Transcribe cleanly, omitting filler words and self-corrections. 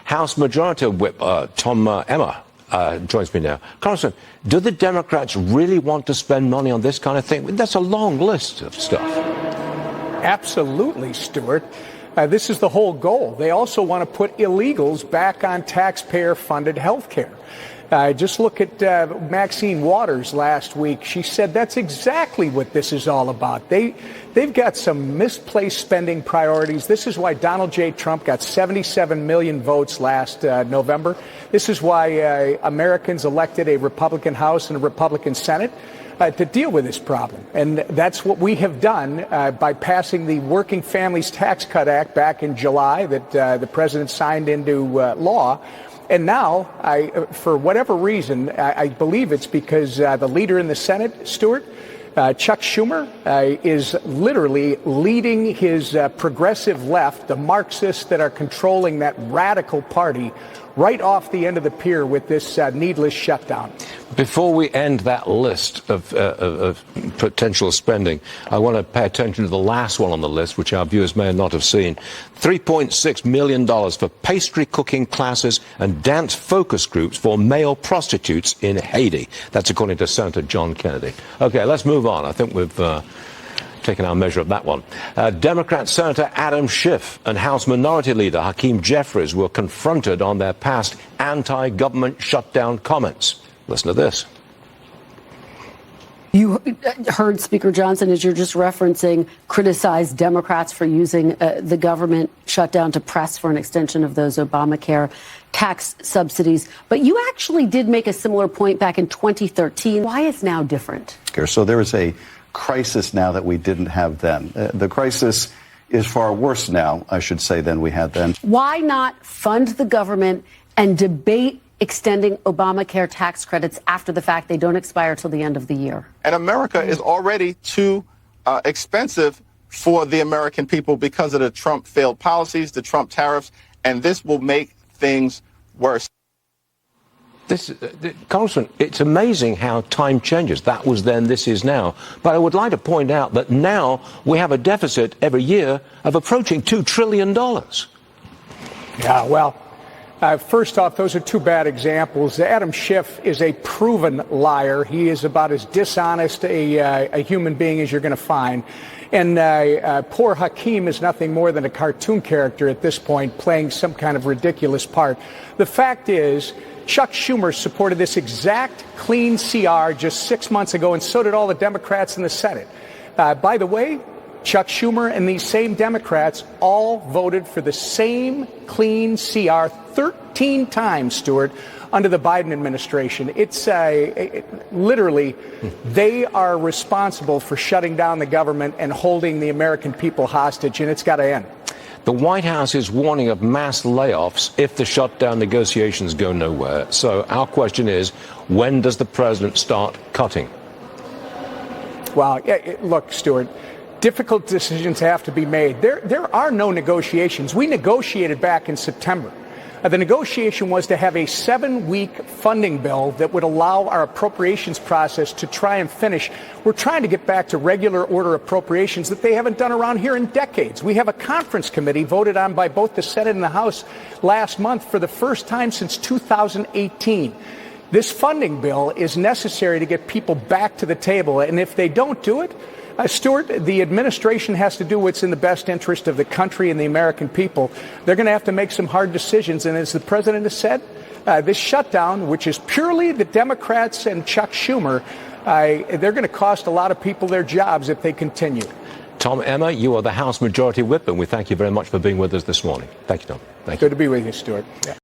House Majority Whip Tom Emmer joins me now. Congressman, do the Democrats really want to spend money on this kind of thing? That's a long list of stuff. Absolutely, Stuart. This is the whole goal. They also want to put illegals back on taxpayer-funded health care. Just look at Maxine Waters last week. She said that's exactly what this is all about. They've got some misplaced spending priorities. This is why Donald J. Trump got 77 million votes last November. This is why Americans elected a Republican House and a Republican Senate to deal with this problem. And that's what we have done by passing the Working Families Tax Cut Act back in July that the president signed into law. And now, for whatever reason, I believe it's because the leader in the Senate, Stuart, Chuck Schumer, is literally leading his progressive left, the Marxists that are controlling that radical party, right off the end of the pier with this needless shutdown. Before we end that list of potential spending, I want to pay attention to the last one on the list, which our viewers may not have seen. $3.6 million for pastry cooking classes and dance focus groups for male prostitutes in Haiti. That's according to Senator John Kennedy. Okay, let's move on. I think we've taken our measure of that one. Democrat Senator Adam Schiff and House Minority Leader Hakeem Jeffries were confronted on their past anti-government shutdown comments. Listen to this. You heard Speaker Johnson, as you're just referencing, criticize Democrats for using the government shutdown to press for an extension of those Obamacare tax subsidies. But you actually did make a similar point back in 2013. Why is now different? So there is a crisis now that we didn't have then. The crisis is far worse now, I should say, than we had then. Why not fund the government and debate extending Obamacare tax credits after the fact? They don't expire till the end of the year. And America is already too expensive for the American people because of the Trump failed policies, the Trump tariffs, and this will make things worse. Congressman, it's amazing how time changes. That was then, this is now. But I would like to point out that now we have a deficit every year of approaching $2 trillion. Yeah, well, first off, those are two bad examples. Adam Schiff is a proven liar. He is about as dishonest a human being as you're going to find. And poor Hakeem is nothing more than a cartoon character at this point, playing some kind of ridiculous part. The fact is, Chuck Schumer supported this exact clean CR just 6 months ago, and so did all the Democrats in the Senate. By the way, Chuck Schumer and these same Democrats all voted for the same clean CR 13 times, Stuart, under the Biden administration. It's literally, they are responsible for shutting down the government and holding the American people hostage, and it's got to end. The White House is warning of mass layoffs if the shutdown negotiations go nowhere. So our question is, when does the president start cutting? Well, look, Stuart, difficult decisions have to be made. There are no negotiations. We negotiated back in September. The negotiation was to have a 7-week funding bill that would allow our appropriations process to try and finish. We're trying to get back to regular order appropriations that they haven't done around here in decades. We have a conference committee voted on by both the Senate and the House last month for the first time since 2018. This funding bill is necessary to get people back to the table, and if they don't do it, Stuart, the administration has to do what's in the best interest of the country and the American people. They're going to have to make some hard decisions. And as the president has said, this shutdown, which is purely the Democrats and Chuck Schumer, they're going to cost a lot of people their jobs if they continue. Tom Emmer, you are the House Majority Whip, and we thank you very much for being with us this morning. Thank you, Tom. Thank you. Good to be with you, Stuart. Yeah.